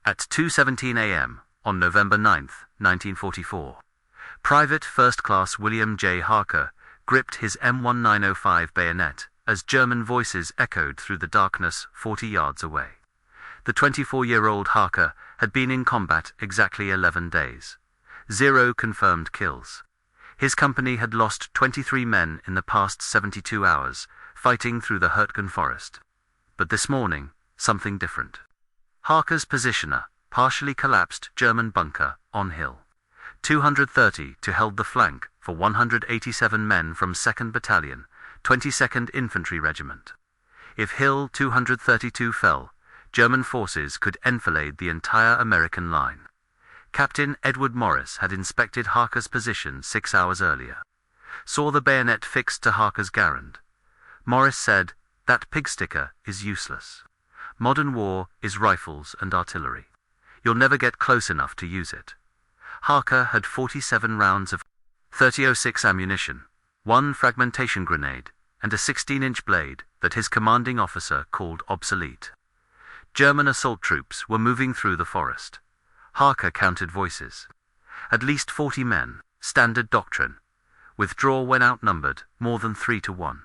At 2:17 a.m. on November 9, 1944, Private First Class William J. Harker gripped his M1905 bayonet as German voices echoed through the darkness 40 yards away. The 24-year-old Harker had been in combat exactly 11 days. 0 confirmed kills. His company had lost 23 men in the past 72 hours, fighting through the Hurtgen forest. But this morning, something different. Harker's positioner, partially collapsed German bunker on hill. 230 to held the flank for 187 men from 2nd Battalion, 22nd Infantry Regiment. If Hill 232 fell, German forces could enfilade the entire American line. Captain Edward Morris had inspected Harker's position 6 hours earlier. Saw the bayonet fixed to Harker's garand. Morris said, "That pig sticker is useless. Modern war is rifles and artillery. You'll never get close enough to use it." Harker had 47 rounds of .30-06 ammunition, 1 fragmentation grenade, and a 16-inch blade that his commanding officer called obsolete. German assault troops were moving through the forest. Harker counted voices. At least 40 men, standard doctrine. Withdraw when outnumbered, more than 3 to 1.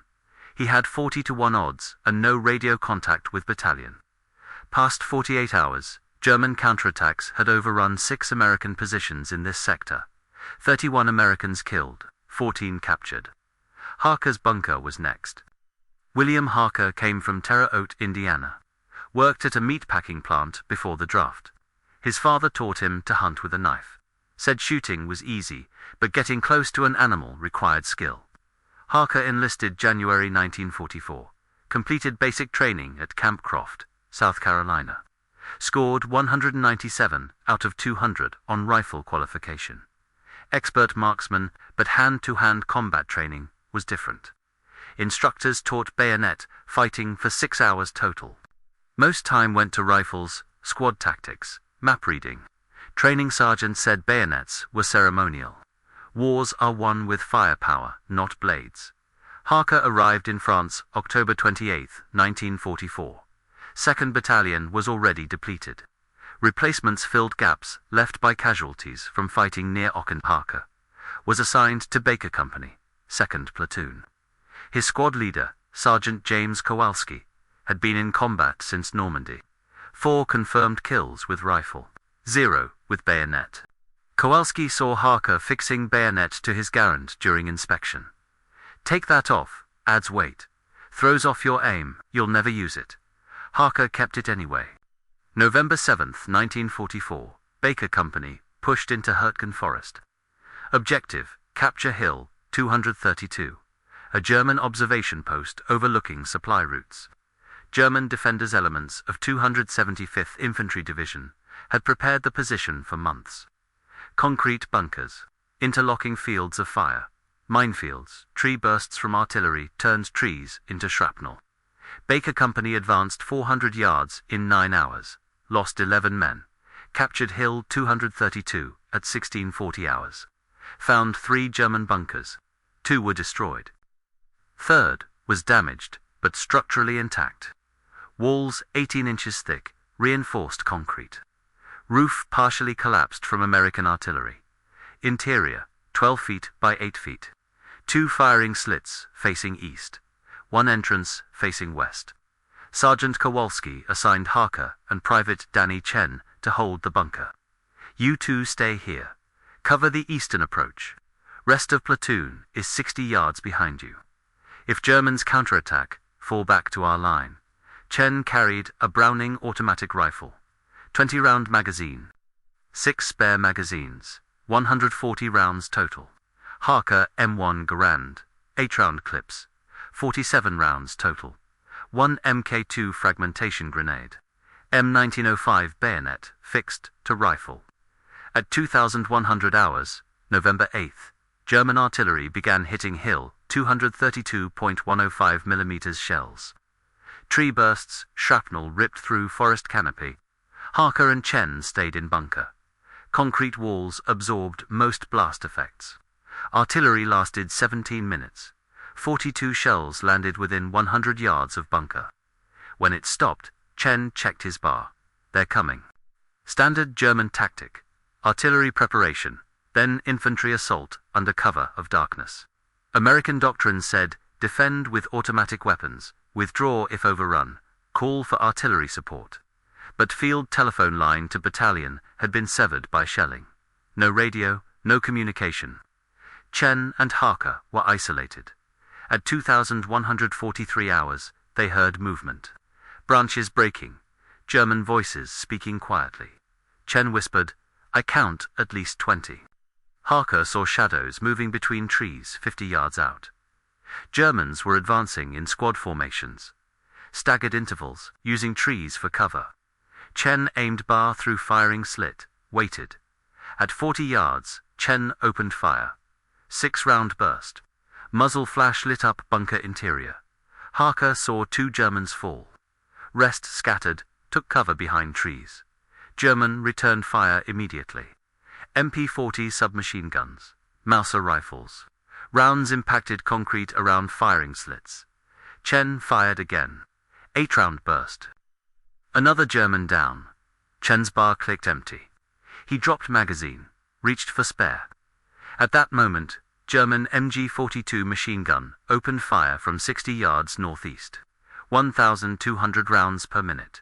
He had 40 to 1 odds and no radio contact with battalion. Past 48 hours, German counterattacks had overrun 6 American positions in this sector. 31 Americans killed, 14 captured. Harker's bunker was next. William Harker came from Terre Haute, Indiana. Worked at a meatpacking plant before the draft. His father taught him to hunt with a knife. Said shooting was easy, but getting close to an animal required skill. Harker enlisted January 1944. Completed basic training at Camp Croft, South Carolina. Scored 197 out of 200 on rifle qualification. Expert marksman, but hand-to-hand combat training was different. Instructors taught bayonet fighting for 6 hours total. Most time went to rifles, squad tactics, map reading. Training sergeant said bayonets were ceremonial. Wars are won with firepower, not blades. Harker arrived in France October 28, 1944. 2nd Battalion was already depleted. Replacements filled gaps left by casualties from fighting near Aachen. Harker was assigned to Baker Company, 2nd Platoon. His squad leader, Sergeant James Kowalski, had been in combat since Normandy. 4 confirmed kills with rifle, 0 with bayonet. Kowalski saw Harker fixing bayonet to his garand during inspection. "Take that off, adds weight. Throws off your aim, you'll never use it." Harker kept it anyway. November 7, 1944, Baker Company pushed into Hurtgen Forest. Objective, capture Hill 232, a German observation post overlooking supply routes. German defenders elements of 275th Infantry Division had prepared the position for months. Concrete bunkers, interlocking fields of fire, minefields, tree bursts from artillery turned trees into shrapnel. Baker Company advanced 400 yards in 9 hours, lost 11 men, captured Hill 232 at 1640 hours, found 3 German bunkers, 2 were destroyed. 3rd was damaged, but structurally intact. Walls 18 inches thick, reinforced concrete. Roof partially collapsed from American artillery. Interior, 12 feet by 8 feet. 2 firing slits facing east. 1 entrance facing west. Sergeant Kowalski assigned Harker and Private Danny Chen to hold the bunker. "You two stay here. Cover the eastern approach. Rest of platoon is 60 yards behind you. If Germans counterattack, fall back to our line." Chen carried a Browning automatic rifle, 20-round magazine, 6 spare magazines, 140 rounds total. Harker M1 Garand, 8-round clips, 47 rounds total. 1 Mk2 fragmentation grenade. M1905 bayonet fixed to rifle. At 2,100 hours, November 8th, German artillery began hitting Hill 232.105 mm shells. Tree bursts, shrapnel ripped through forest canopy. Harker and Chen stayed in bunker. Concrete walls absorbed most blast effects. Artillery lasted 17 minutes. 42 shells landed within 100 yards of bunker. When it stopped, Chen checked his bar. "They're coming." Standard German tactic. Artillery preparation, then infantry assault under cover of darkness. American doctrine said, defend with automatic weapons, withdraw if overrun, call for artillery support. But field telephone line to battalion had been severed by shelling. No radio, no communication. Chen and Harker were isolated. At 2,143 hours, they heard movement. Branches breaking, German voices speaking quietly. Chen whispered, I count at least 20. Harker saw shadows moving between trees 50 yards out. Germans were advancing in squad formations. Staggered intervals, using trees for cover. Chen aimed bar through firing slit, waited. At 40 yards, Chen opened fire. 6-round burst. Muzzle flash lit up bunker interior. Harker saw 2 Germans fall. Rest scattered, took cover behind trees. German returned fire immediately. MP-40 submachine guns. Mauser rifles. Rounds impacted concrete around firing slits. Chen fired again. 8-round burst. Another German down. Chen's bar clicked empty. He dropped magazine, reached for spare. At that moment, German MG-42 machine gun opened fire from 60 yards northeast. 1,200 rounds per minute.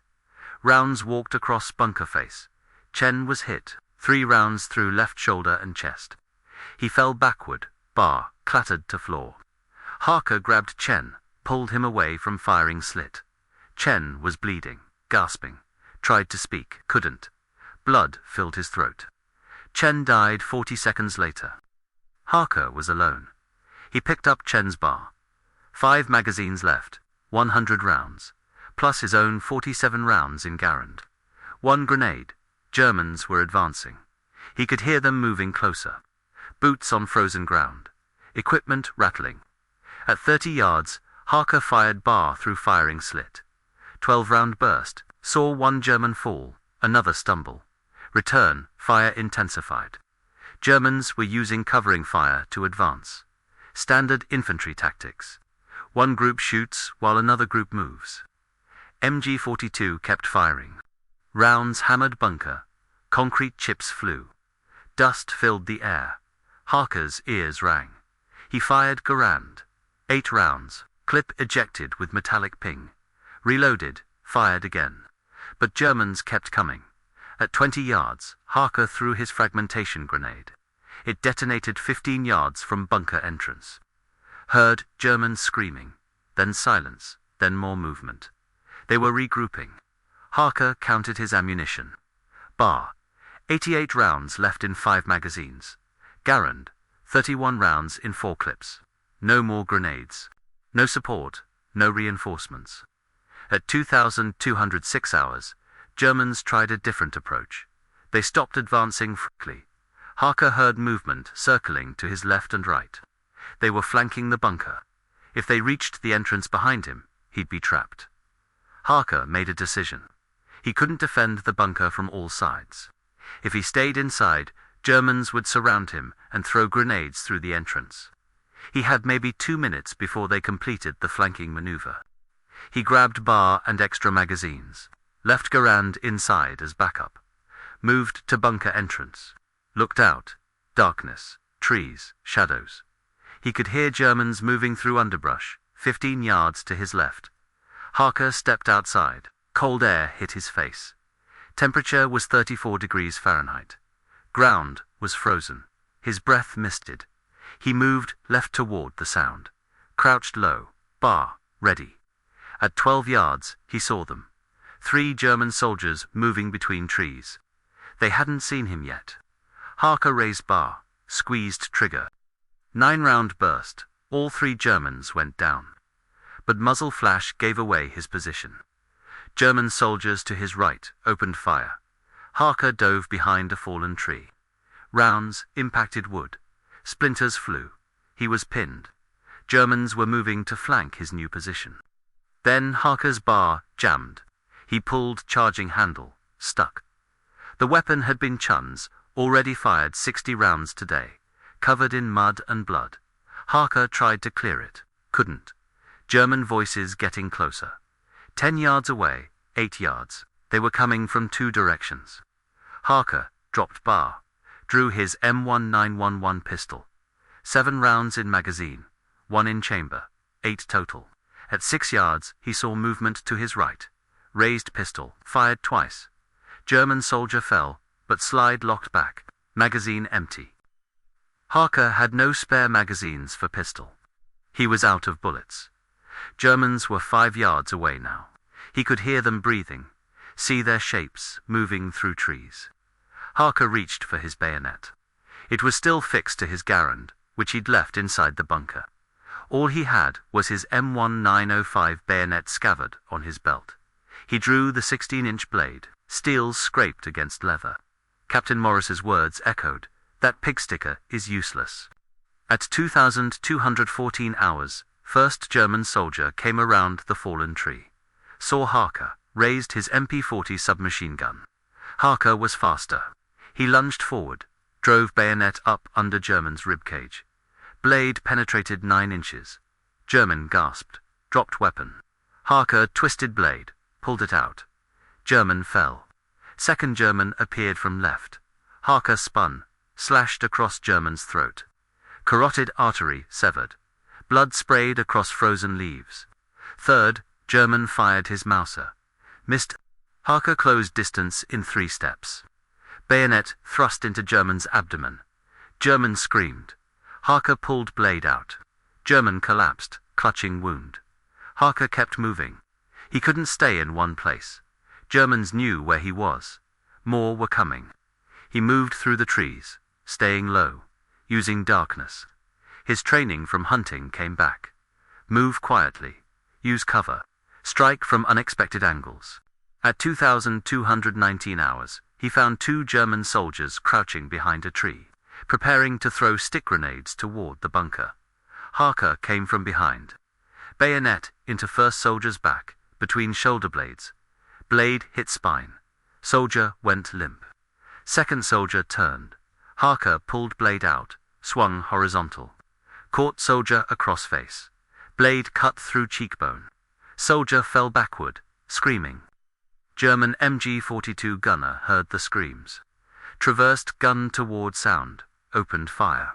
Rounds walked across bunker face. Chen was hit, 3 rounds through left shoulder and chest. He fell backward, bar clattered to floor. Harker grabbed Chen, pulled him away from firing slit. Chen was bleeding, gasping. Tried to speak, couldn't. Blood filled his throat. Chen died 40 seconds later. Harker was alone. He picked up Chen's bar. 5 magazines left, 100 rounds, plus his own 47 rounds in Garand. 1 grenade. Germans were advancing. He could hear them moving closer. Boots on frozen ground. Equipment rattling. At 30 yards, Harker fired bar through firing slit. 12-round burst. Saw 1 German fall, another stumble. Return, fire intensified. Germans were using covering fire to advance. Standard infantry tactics. 1 group shoots while another group moves. MG-42 kept firing. Rounds hammered bunker. Concrete chips flew. Dust filled the air. Harker's ears rang. He fired Garand. 8 rounds. Clip ejected with metallic ping. Reloaded, fired again. But Germans kept coming. At 20 yards, Harker threw his fragmentation grenade. It detonated 15 yards from bunker entrance. Heard Germans screaming, then silence, then more movement. They were regrouping. Harker counted his ammunition. Bar, 88 rounds left in 5 magazines. Garand, 31 rounds in 4 clips. No more grenades. No support, no reinforcements. At 2,206 hours, Germans tried a different approach. They stopped advancing quickly. Harker heard movement circling to his left and right. They were flanking the bunker. If they reached the entrance behind him, he'd be trapped. Harker made a decision. He couldn't defend the bunker from all sides. If he stayed inside, Germans would surround him and throw grenades through the entrance. He had maybe 2 minutes before they completed the flanking maneuver. He grabbed bar and extra magazines, left Garand inside as backup, moved to bunker entrance, looked out, darkness, trees, shadows. He could hear Germans moving through underbrush, 15 yards to his left. Harker stepped outside. Cold air hit his face. Temperature was 34 degrees Fahrenheit. Ground was frozen. His breath misted. He moved left toward the sound. Crouched low, bar, ready. At 12 yards, he saw them. 3 German soldiers moving between trees. They hadn't seen him yet. Harker raised bar, squeezed trigger. 9-round burst. All 3 Germans went down. But muzzle flash gave away his position. German soldiers to his right opened fire. Harker dove behind a fallen tree. Rounds impacted wood. Splinters flew. He was pinned. Germans were moving to flank his new position. Then Harker's bar jammed. He pulled charging handle, stuck. The weapon had been Chun's, already fired 60 rounds today, covered in mud and blood. Harker tried to clear it, couldn't. German voices getting closer. 10 yards away, 8 yards. They were coming from 2 directions. Harker dropped bar, drew his M1911 pistol. 7 rounds in magazine, 1 in chamber, 8 total. At 6 yards, he saw movement to his right. Raised pistol, fired twice. German soldier fell, but slide locked back. Magazine empty. Harker had no spare magazines for pistol. He was out of bullets. Germans were 5 yards away now. He could hear them breathing, see their shapes moving through trees. Harker reached for his bayonet. It was still fixed to his garand, which he'd left inside the bunker. All he had was his M1905 bayonet scabbard on his belt. He drew the 16-inch blade. Steel scraped against leather. Captain Morris's words echoed, "That pig sticker is useless." At 2,214 hours, first German soldier came around the fallen tree. Saw Harker, raised his MP-40 submachine gun. Harker was faster. He lunged forward, drove bayonet up under German's ribcage. Blade penetrated 9 inches. German gasped, dropped weapon. Harker twisted blade, pulled it out. German fell. Second German appeared from left. Harker spun, slashed across German's throat. Carotid artery severed. Blood sprayed across frozen leaves. Third German fired his Mauser. Missed. Harker closed distance in 3 steps. Bayonet thrust into German's abdomen. German screamed. Harker pulled blade out. German collapsed, clutching wound. Harker kept moving. He couldn't stay in one place. Germans knew where he was. More were coming. He moved through the trees, staying low, using darkness. His training from hunting came back. Move quietly. Use cover. Strike from unexpected angles. At 2,219 hours, he found 2 German soldiers crouching behind a tree, preparing to throw stick grenades toward the bunker. Harker came from behind. Bayonet into first soldier's back, between shoulder blades. Blade hit spine. Soldier went limp. Second soldier turned. Harker pulled blade out, swung horizontal. Caught soldier across face. Blade cut through cheekbone. Soldier fell backward, screaming. German MG-42 gunner heard the screams. Traversed gun toward sound, opened fire.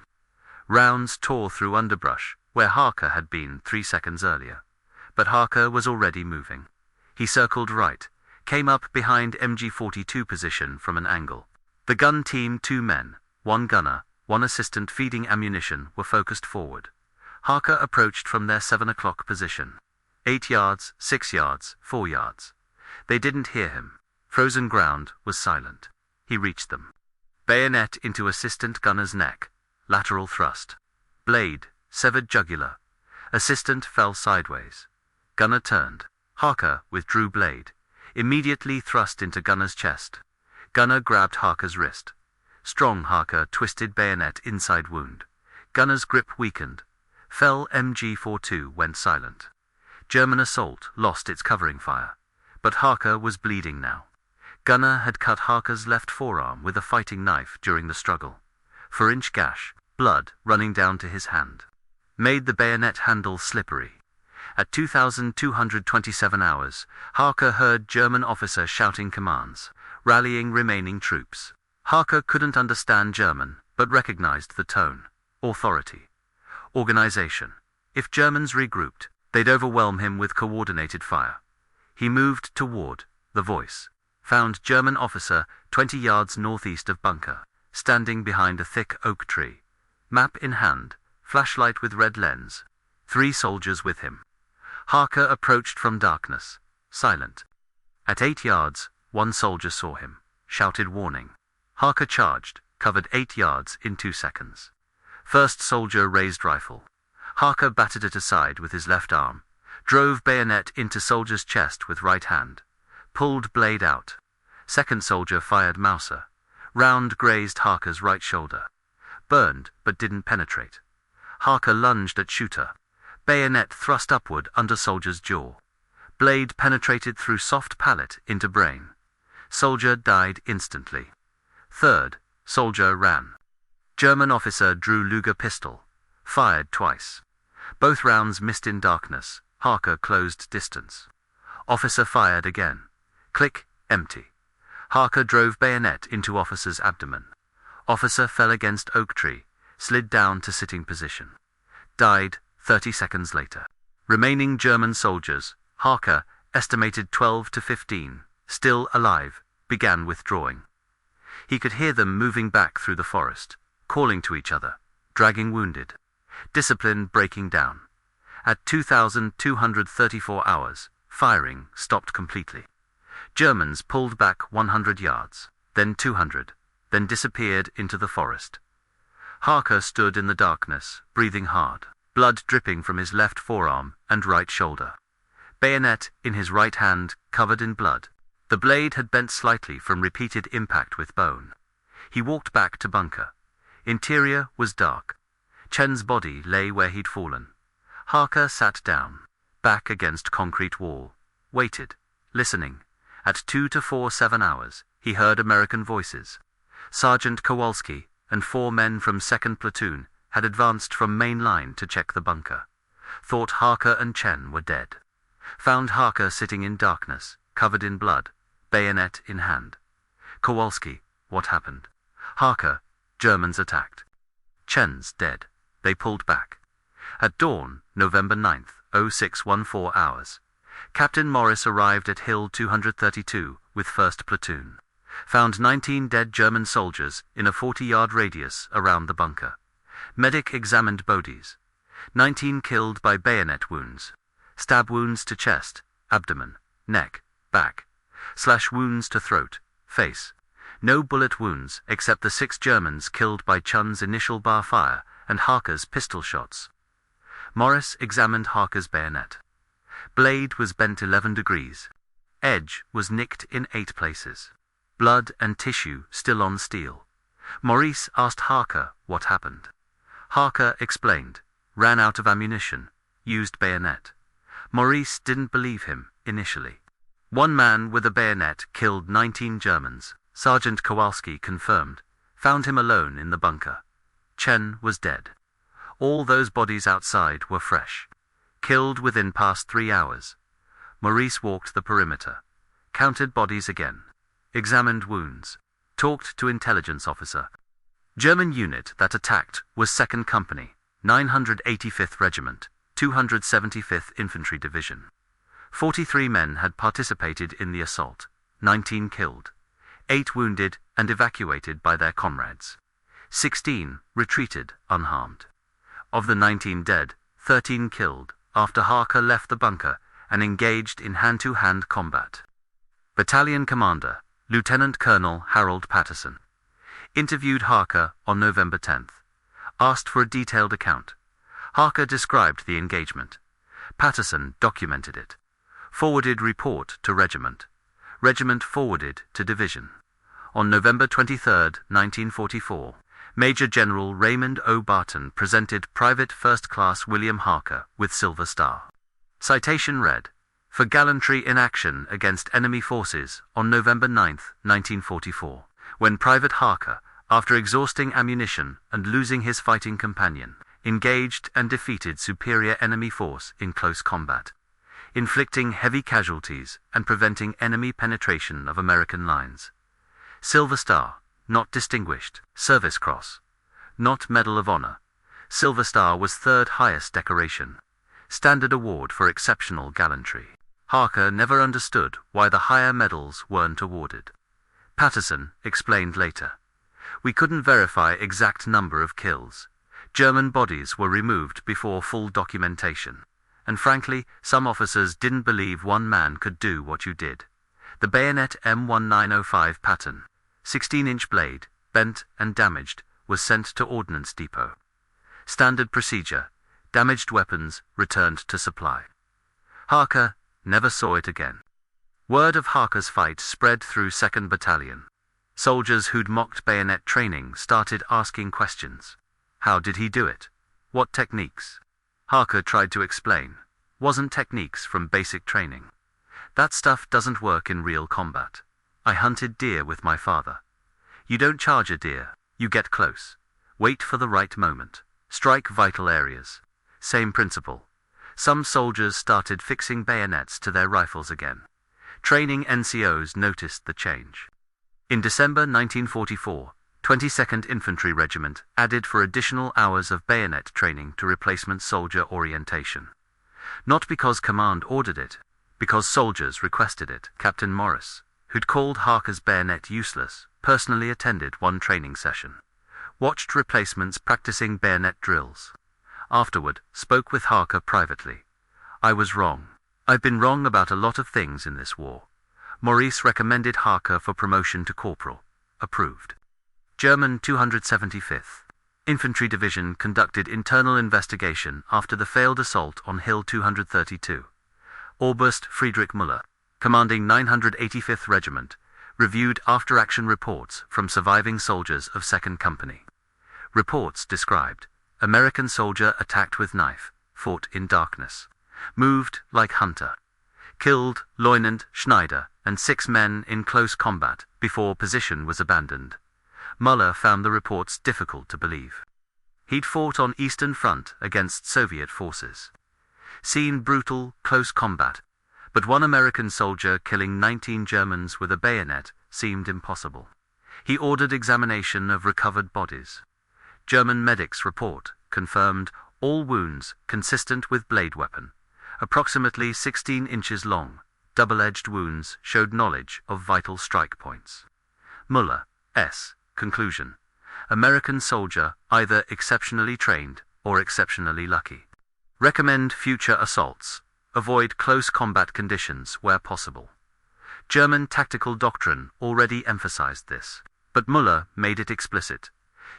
Rounds tore through underbrush, where Harker had been 3 seconds earlier. But Harker was already moving. He circled right, came up behind MG-42 position from an angle. The gun team, 2 men, 1 gunner, 1 assistant feeding ammunition, were focused forward. Harker approached from their 7 o'clock position. 8 yards, 6 yards, 4 yards. They didn't hear him. Frozen ground was silent. He reached them. Bayonet into assistant gunner's neck. Lateral thrust. Blade, severed jugular. Assistant fell sideways. Gunner turned. Harker withdrew blade. Immediately thrust into gunner's chest. Gunner grabbed Harker's wrist. Strong Harker twisted bayonet inside wound. Gunner's grip weakened. Fell MG-42 went silent. German assault lost its covering fire. But Harker was bleeding now. Gunner had cut Harker's left forearm with a fighting knife during the struggle. 4-inch gash, blood running down to his hand. Made the bayonet handle slippery. At 2,227 hours, Harker heard German officer shouting commands, rallying remaining troops. Harker couldn't understand German, but recognized the tone. Authority. Organization. If Germans regrouped, they'd overwhelm him with coordinated fire. He moved toward the voice. Found German officer 20 yards northeast of bunker, standing behind a thick oak tree. Map in hand, flashlight with red lens. 3 soldiers with him. Harker approached from darkness, silent. At 8 yards, 1 soldier saw him, shouted warning. Harker charged, covered 8 yards in 2 seconds. First soldier raised rifle. Harker batted it aside with his left arm, drove bayonet into soldier's chest with right hand, pulled blade out. Second soldier fired Mauser. Round grazed Harker's right shoulder. Burned, but didn't penetrate. Harker lunged at shooter. Bayonet thrust upward under soldier's jaw. Blade penetrated through soft palate into brain. Soldier died instantly. Third soldier ran. German officer drew Luger pistol. Fired twice. Both rounds missed in darkness. Harker closed distance. Officer fired again. Click, empty. Harker drove bayonet into officer's abdomen. Officer fell against oak tree, slid down to sitting position. Died 30 seconds later. Remaining German soldiers, Harker, estimated 12 to 15, still alive, began withdrawing. He could hear them moving back through the forest, calling to each other, dragging wounded. Discipline breaking down. At 2,234 hours, firing stopped completely. Germans pulled back 100 yards, then 200, then disappeared into the forest. Harker stood in the darkness, breathing hard, blood dripping from his left forearm and right shoulder. Bayonet in his right hand, covered in blood. The blade had bent slightly from repeated impact with bone. He walked back to bunker. Interior was dark. Chen's body lay where he'd fallen. Harker sat down, back against concrete wall, waited, listening. At 2 to 7 hours, he heard American voices. Sergeant Kowalski and 4 men from 2nd Platoon had advanced from main line to check the bunker. Thought Harker and Chen were dead. Found Harker sitting in darkness, covered in blood, bayonet in hand. Kowalski, what happened? Harker, Germans attacked. Chen's dead. They pulled back. At dawn, November 9th, 0614 hours. Captain Morris arrived at Hill 232 with 1st Platoon. Found 19 dead German soldiers in a 40-yard radius around the bunker. Medic examined bodies. 19 killed by bayonet wounds. Stab wounds to chest, abdomen, neck, back. Slash wounds to throat, face. No bullet wounds except the 6 Germans killed by Chun's initial bar fire and Harker's pistol shots. Morris examined Harker's bayonet. Blade was bent 11 degrees. Edge was nicked in 8 places. Blood and tissue still on steel. Maurice asked Harker what happened. Harker explained, ran out of ammunition, used bayonet. Maurice didn't believe him initially. 1 man with a bayonet killed 19 Germans. Sergeant Kowalski confirmed, found him alone in the bunker. Chen was dead. All those bodies outside were fresh. Killed within past 3 hours. Maurice walked the perimeter. Counted bodies again. Examined wounds. Talked to intelligence officer. German unit that attacked was 2nd Company, 985th Regiment, 275th Infantry Division. 43 men had participated in the assault, 19 killed. 8 wounded and evacuated by their comrades. 16 retreated unharmed. Of the 19 dead, 13 killed after Harker left the bunker and engaged in hand-to-hand combat. Battalion Commander, Lieutenant Colonel Harold Patterson. Interviewed Harker on November 10th. Asked for a detailed account. Harker described the engagement. Patterson documented it. Forwarded report to regiment. Regiment forwarded to division. On November 23, 1944, Major General Raymond O. Barton presented Private First Class William Harker with Silver Star. Citation read, for gallantry in action against enemy forces on November 9, 1944, when Private Harker, after exhausting ammunition and losing his fighting companion, engaged and defeated superior enemy force in close combat, inflicting heavy casualties and preventing enemy penetration of American lines. Silver Star, not Distinguished, Service Cross, not Medal of Honor. Silver Star was 3rd highest decoration. Standard award for exceptional gallantry. Harker never understood why the higher medals weren't awarded. Patterson explained later. We couldn't verify exact number of kills. German bodies were removed before full documentation. And frankly, some officers didn't believe 1 man could do what you did. The bayonet M1905 pattern, 16-inch blade, bent and damaged, was sent to Ordnance Depot. Standard procedure, damaged weapons returned to supply. Harker never saw it again. Word of Harker's fight spread through 2nd Battalion. Soldiers who'd mocked bayonet training started asking questions. How did he do it? What techniques? Harker tried to explain. Wasn't techniques from basic training. That stuff doesn't work in real combat. I hunted deer with my father. You don't charge a deer, you get close. Wait for the right moment. Strike vital areas. Same principle. Some soldiers started fixing bayonets to their rifles again. Training NCOs noticed the change. In December 1944, 22nd Infantry Regiment added for additional hours of bayonet training to replacement soldier orientation. Not because command ordered it, because soldiers requested it. Captain Morris, who'd called Harker's bayonet useless, personally attended one training session. Watched replacements practicing bayonet drills. Afterward, spoke with Harker privately. I was wrong. I've been wrong about a lot of things in this war. Maurice recommended Harker for promotion to corporal. Approved. German 275th Infantry Division conducted internal investigation after the failed assault on Hill 232. Oberst Friedrich Müller, commanding 985th Regiment, reviewed after-action reports from surviving soldiers of 2nd Company. Reports described: American soldier attacked with knife, fought in darkness, moved like hunter, killed Lieutenant Schneider and 6 men in close combat before position was abandoned. Müller found the reports difficult to believe. He'd fought on Eastern Front against Soviet forces. Seen brutal, close combat, but one American soldier killing 19 Germans with a bayonet seemed impossible. He ordered examination of recovered bodies. German medics' report confirmed all wounds consistent with blade weapon, approximately 16 inches long. Double-edged wounds showed knowledge of vital strike points. Muller's conclusion: American soldier either exceptionally trained or exceptionally lucky. Recommend future assaults. Avoid close combat conditions where possible. German tactical doctrine already emphasized this, but Müller made it explicit.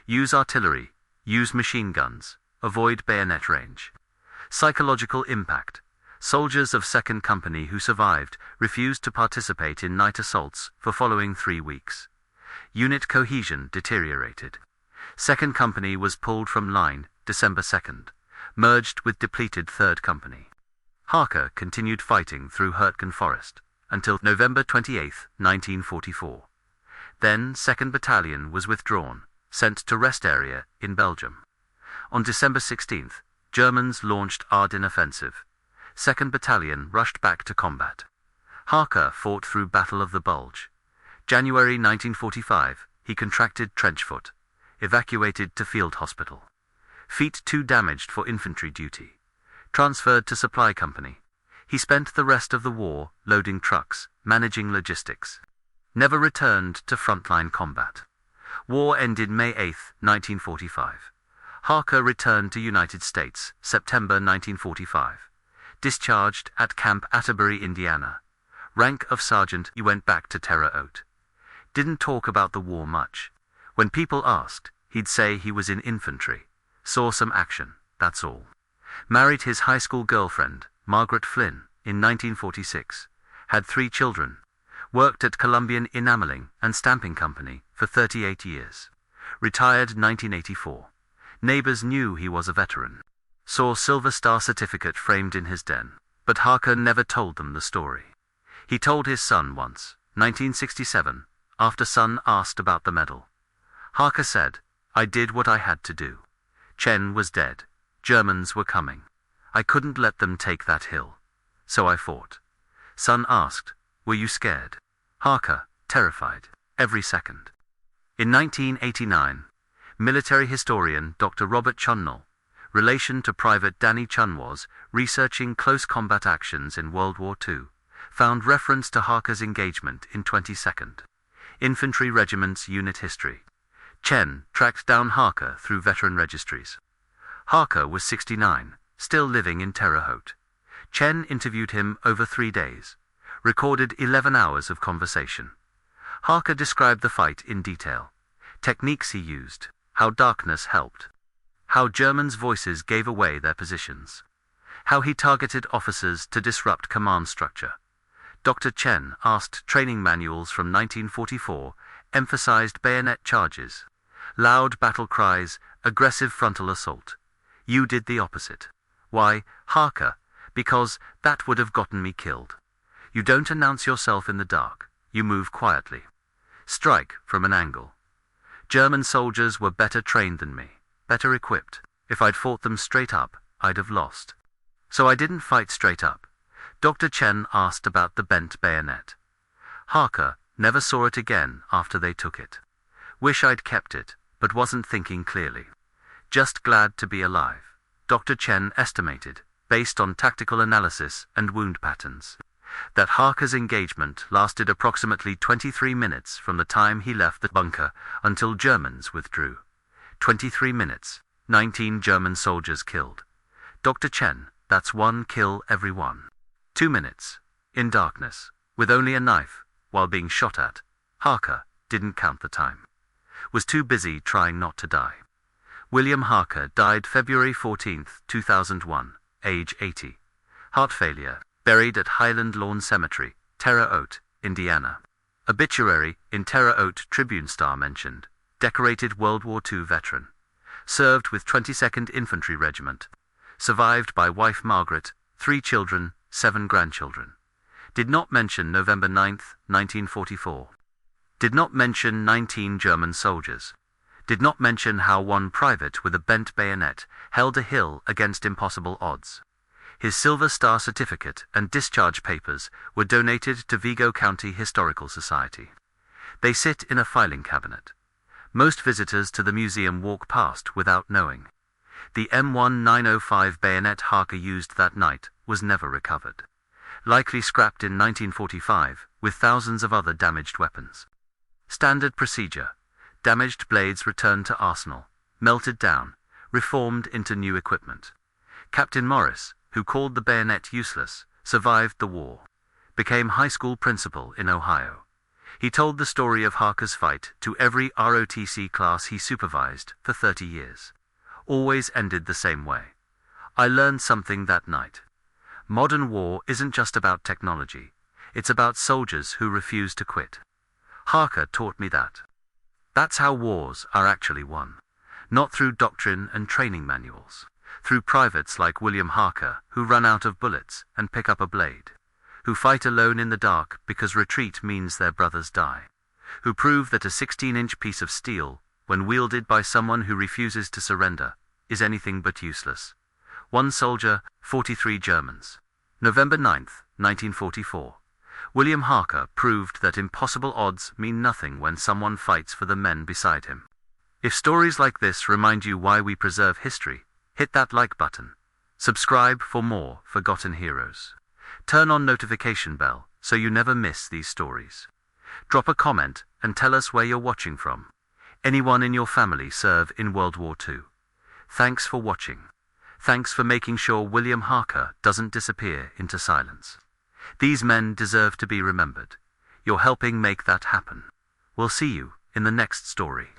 Use artillery, use machine guns, avoid bayonet range. Psychological impact. Soldiers of 2nd Company who survived refused to participate in night assaults for following 3 weeks. Unit cohesion deteriorated. 2nd Company was pulled from line December 2nd, merged with depleted 3rd Company. Harker continued fighting through Hurtgen Forest until November 28, 1944. Then 2nd Battalion was withdrawn, sent to rest area in Belgium. On December 16th, Germans launched Ardennes offensive. 2nd Battalion rushed back to combat. Harker fought through Battle of the Bulge. January 1945, he contracted trench foot, evacuated to field hospital. Feet too damaged for infantry duty. Transferred to supply company. He spent the rest of the war loading trucks, managing logistics. Never returned to frontline combat. War ended May 8, 1945. Harker returned to United States, September 1945. Discharged at Camp Atterbury, Indiana. Rank of sergeant. He went back to Terre Haute. Didn't talk about the war much. When people asked, he'd say he was in infantry. Saw some action, that's all. Married his high school girlfriend, Margaret Flynn, in 1946. Had 3 children. Worked at Columbian Enameling and Stamping Company for 38 years. Retired 1984. Neighbors knew he was a veteran. Saw Silver Star certificate framed in his den. But Harker never told them the story. He told his son once, 1967, after son asked about the medal. Harker said, I did what I had to do. Chen was dead. Germans were coming. I couldn't let them take that hill. So I fought. Son asked, were you scared? Harker, terrified. Every second. In 1989, military historian Dr. Robert Chunnell, relation to Private Danny Chun was, researching close combat actions in World War II, found reference to Harker's engagement in 22nd Infantry Regiment's unit history. Chen tracked down Harker through veteran registries. Harker was 69, still living in Terre Haute. Chen interviewed him over 3 days, recorded 11 hours of conversation. Harker described the fight in detail, techniques he used, how darkness helped, how Germans' voices gave away their positions, how he targeted officers to disrupt command structure. Dr. Chen asked training manuals from 1944 emphasized bayonet charges, loud battle cries, aggressive frontal assault. You did the opposite. Why, Harker? Because that would have gotten me killed. You don't announce yourself in the dark. You move quietly. Strike from an angle. German soldiers were better trained than me, better equipped. If I'd fought them straight up, I'd have lost. So I didn't fight straight up. Dr. Chen asked about the bent bayonet. Harker Never saw it again after they took it. Wish I'd kept it, but wasn't thinking clearly. Just glad to be alive. Dr. Chen estimated, based on tactical analysis and wound patterns, that Harker's engagement lasted approximately 23 minutes from the time he left the bunker until Germans withdrew. 23 minutes, 19 German soldiers killed. Dr. Chen, that's 1 kill every 1. 2 minutes, in darkness, with only a knife, while being shot at. Harker didn't count the time. Was too busy trying not to die. William Harker died February 14, 2001, age 80. Heart failure, buried at Highland Lawn Cemetery, Terre Haute, Indiana. Obituary in Terre Haute Tribune Star mentioned, decorated World War II veteran. Served with 22nd Infantry Regiment. Survived by wife Margaret, 3 children, 7 grandchildren. Did not mention November 9, 1944. Did not mention 19 German soldiers. Did not mention how one private with a bent bayonet held a hill against impossible odds. His Silver Star certificate and discharge papers were donated to Vigo County Historical Society. They sit in a filing cabinet. Most visitors to the museum walk past without knowing. The M1905 bayonet Harker used that night was never recovered. Likely scrapped in 1945, with thousands of other damaged weapons. Standard procedure. Damaged blades returned to arsenal, melted down, reformed into new equipment. Captain Morris, who called the bayonet useless, survived the war. Became high school principal in Ohio. He told the story of Harker's fight to every ROTC class he supervised for 30 years. Always ended the same way. I learned something that night. Modern war isn't just about technology. It's about soldiers who refuse to quit. Harker taught me that. That's how wars are actually won. Not through doctrine and training manuals. Through privates like William Harker, who run out of bullets and pick up a blade. Who fight alone in the dark because retreat means their brothers die. Who prove that a 16-inch piece of steel, when wielded by someone who refuses to surrender, is anything but useless. 1 soldier, 43 Germans. November 9, 1944. William Harker proved that impossible odds mean nothing when someone fights for the men beside him. If stories like this remind you why we preserve history, hit that like button. Subscribe for more forgotten heroes. Turn on notification bell so you never miss these stories. Drop a comment and tell us where you're watching from. Anyone in your family serve in World War II? Thanks for watching. Thanks for making sure William Harker doesn't disappear into silence. These men deserve to be remembered. You're helping make that happen. We'll see you in the next story.